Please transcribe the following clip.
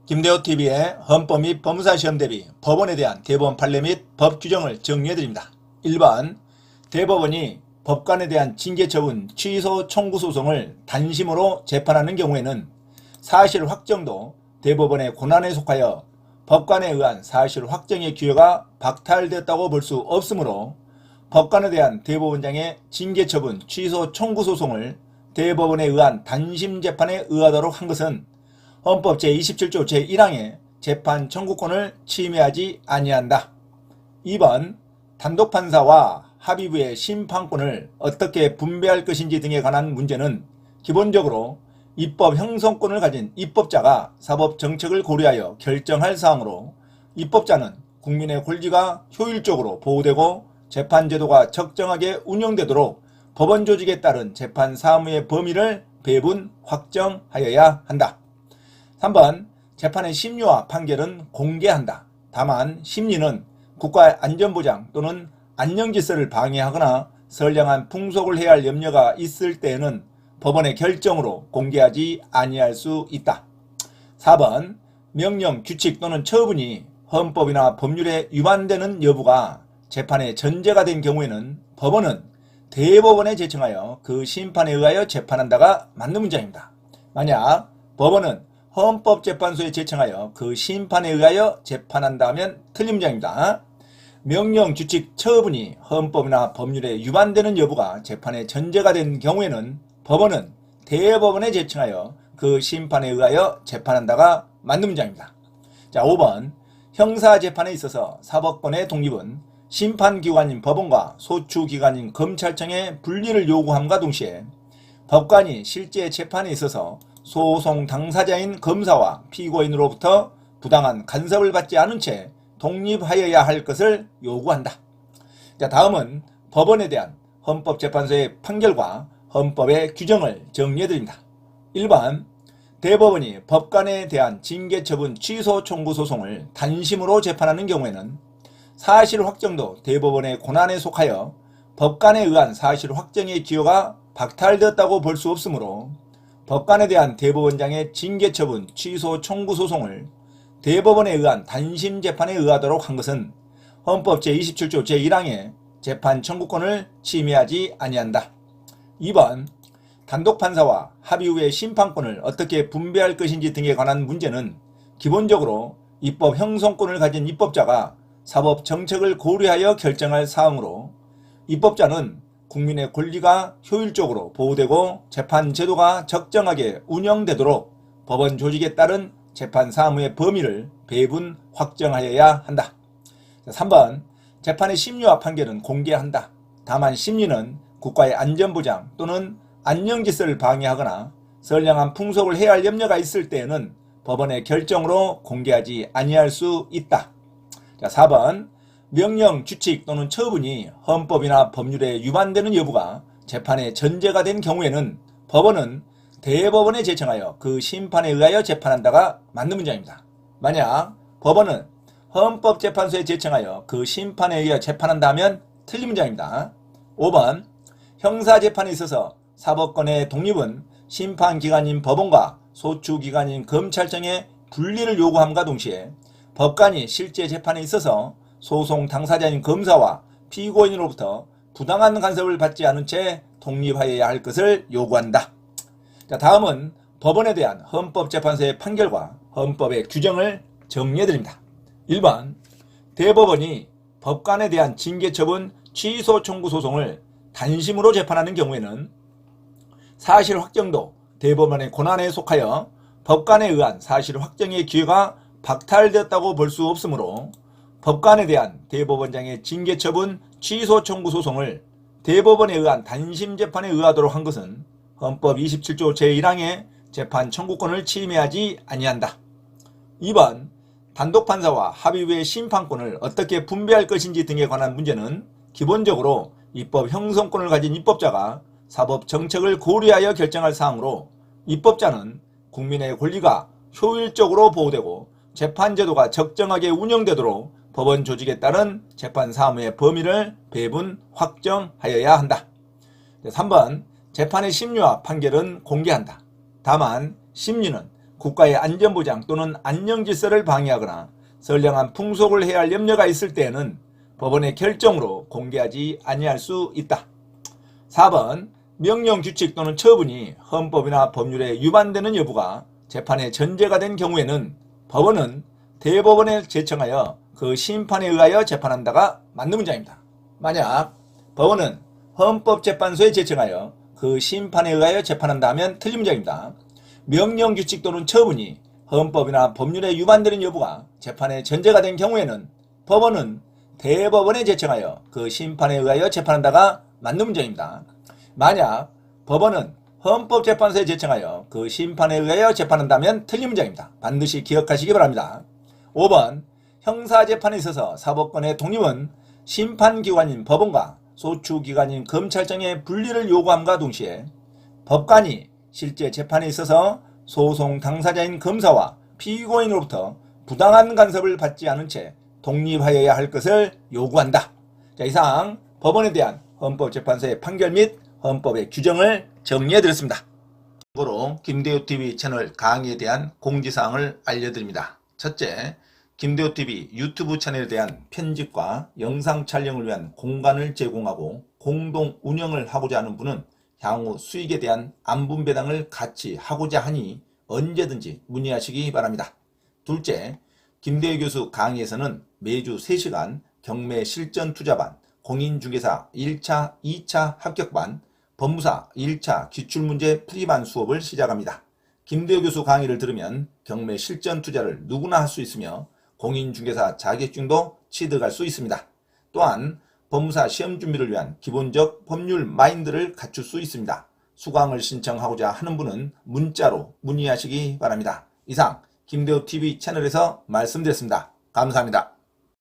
김대호TV의 헌법 및 법무사 시험 대비 법원에 대한 대법원 판례 및 법 규정을 정리해드립니다. 1번 대법원이 법관에 대한 징계처분 취소 청구 소송을 단심으로 재판하는 경우에는 사실 확정도 대법원의 권한에 속하여 법관에 의한 사실 확정의 기회가 박탈되었다고 볼 수 없으므로 법관에 대한 대법원장의 징계처분 취소 청구 소송을 대법원에 의한 단심 재판에 의하도록 한 것은 헌법 제27조 제1항의 재판 청구권을 침해하지 아니한다. 2번 단독판사와 합의부의 심판권을 어떻게 분배할 것인지 등에 관한 문제는 기본적으로 입법 형성권을 가진 입법자가 사법 정책을 고려하여 결정할 사항으로 입법자는 국민의 권리가 효율적으로 보호되고 재판제도가 적정하게 운영되도록 법원 조직에 따른 재판 사무의 범위를 배분 확정하여야 한다. 3번 재판의 심리와 판결은 공개한다. 다만 심리는 국가의 안전보장 또는 안녕질서를 방해하거나 선량한 풍속을 해할 염려가 있을 때에는 법원의 결정으로 공개하지 아니할 수 있다. 4번 명령, 규칙 또는 처분이 헌법이나 법률에 위반되는 여부가 재판의 전제가 된 경우에는 법원은 대법원에 제청하여 그 심판에 의하여 재판한다가 맞는 문장입니다. 만약 법원은 헌법재판소에 제청하여 그 심판에 의하여 재판한다 하면 틀린 문장입니다. 명령, 규칙, 처분이 헌법이나 법률에 위반되는 여부가 재판의 전제가 된 경우에는 법원은 대법원에 제청하여 그 심판에 의하여 재판한다가 맞는 문장입니다. 자, 5번 형사재판에 있어서 사법권의 독립은 심판기관인 법원과 소추기관인 검찰청의 분리를 요구함과 동시에 법관이 실제 재판에 있어서 소송 당사자인 검사와 피고인으로부터 부당한 간섭을 받지 않은 채 독립하여야 할 것을 요구한다. 자, 다음은 법원에 대한 헌법재판소의 판결과 헌법의 규정을 정리해드립니다. 1번 대법원이 법관에 대한 징계처분 취소 청구 소송을 단심으로 재판하는 경우에는 사실 확정도 대법원의 권한에 속하여 법관에 의한 사실 확정의 기효가 박탈되었다고 볼 수 없으므로 법관에 대한 대법원장의 징계처분 취소 청구 소송을 대법원에 의한 단심 재판에 의하도록 한 것은 헌법 제27조 제1항의 재판 청구권을 침해하지 아니한다. 2번 단독판사와 합의 후의 심판권을 어떻게 분배할 것인지 등에 관한 문제는 기본적으로 입법 형성권을 가진 입법자가 사법 정책을 고려하여 결정할 사항으로 입법자는 국민의 권리가 효율적으로 보호되고 재판 제도가 적정하게 운영되도록 법원 조직에 따른 재판 사무의 범위를 배분 확정하여야 한다. 3번 재판의 심리와 판결은 공개한다. 다만 심리는 국가의 안전보장 또는 안녕질서를 방해하거나 선량한 풍속을 해할 염려가 있을 때에는 법원의 결정으로 공개하지 아니할 수 있다. 4번 명령, 규칙 또는 처분이 헌법이나 법률에 위반되는 여부가 재판의 전제가 된 경우에는 법원은 대법원에 제청하여 그 심판에 의하여 재판한다가 맞는 문장입니다. 만약 법원은 헌법재판소에 제청하여 그 심판에 의하여 재판한다 하면 틀린 문장입니다. 5번 형사재판에 있어서 사법권의 독립은 심판기관인 법원과 소추기관인 검찰청의 분리를 요구함과 동시에 법관이 실제 재판에 있어서 소송 당사자인 검사와 피고인으로부터 부당한 간섭을 받지 않은 채 독립하여야 할 것을 요구한다. 자, 다음은 법원에 대한 헌법재판소의 판결과 헌법의 규정을 정리해드립니다. 1번 대법원이 법관에 대한 징계처분 취소 청구 소송을 단심으로 재판하는 경우에는 사실 확정도 대법원의 권한에 속하여 법관에 의한 사실 확정의 기회가 박탈되었다고 볼 수 없으므로 법관에 대한 대법원장의 징계처분 취소 청구 소송을 대법원에 의한 단심 재판에 의하도록 한 것은 헌법 27조 제1항의 재판 청구권을 침해하지 아니한다. 2번 단독판사와 합의 후의 심판권을 어떻게 분배할 것인지 등에 관한 문제는 기본적으로 입법 형성권을 가진 입법자가 사법 정책을 고려하여 결정할 사항으로 입법자는 국민의 권리가 효율적으로 보호되고 재판제도가 적정하게 운영되도록 법원 조직에 따른 재판 사무의 범위를 배분 확정하여야 한다. 3번 재판의 심리와 판결은 공개한다. 다만 심리는 국가의 안전보장 또는 안녕질서를 방해하거나 선량한 풍속을 해할 염려가 있을 때에는 법원의 결정으로 공개하지 아니할 수 있다. 4번 명령, 규칙 또는 처분이 헌법이나 법률에 위반되는 여부가 재판의 전제가 된 경우에는 법원은 대법원에 제청하여 그 심판에 의하여 재판한다가 맞는 문장입니다. 만약 법원은 헌법재판소에 제청하여 그 심판에 의하여 재판한다 하면 틀린 문장입니다. 명령, 규칙 또는 처분이 헌법이나 법률에 위반되는 여부가 재판의 전제가 된 경우에는 법원은 대법원에 제청하여 그 심판에 의하여 재판한다가 맞는 문장입니다. 만약 법원은 헌법재판소에 제청하여 그 심판에 의하여 재판한다면 틀린 문장입니다. 반드시 기억하시기 바랍니다. 5번 형사재판에 있어서 사법권의 독립은 심판기관인 법원과 소추기관인 검찰청의 분리를 요구함과 동시에 법관이 실제 재판에 있어서 소송 당사자인 검사와 피고인으로부터 부당한 간섭을 받지 않은 채 독립하여야 할 것을 요구한다. 자, 이상 법원에 대한 헌법재판소의 판결 및 헌법의 규정을 정리해드렸습니다. 참고로 김대호TV 채널 강의에 대한 공지사항을 알려드립니다. 첫째, 김대호TV 유튜브 채널에 대한 편집과 영상 촬영을 위한 공간을 제공하고 공동 운영을 하고자 하는 분은 향후 수익에 대한 안분배당을 같이 하고자 하니 언제든지 문의하시기 바랍니다. 둘째, 김대호 교수 강의에서는 매주 3시간 경매 실전 투자반, 공인중개사 1차, 2차 합격반, 법무사 1차 기출문제 풀이반 수업을 시작합니다. 김대호 교수 강의를 들으면 경매 실전 투자를 누구나 할 수 있으며 공인중개사 자격증도 취득할 수 있습니다. 또한 법무사 시험 준비를 위한 기본적 법률 마인드를 갖출 수 있습니다. 수강을 신청하고자 하는 분은 문자로 문의하시기 바랍니다. 이상 김대호TV 채널에서 말씀드렸습니다. 감사합니다.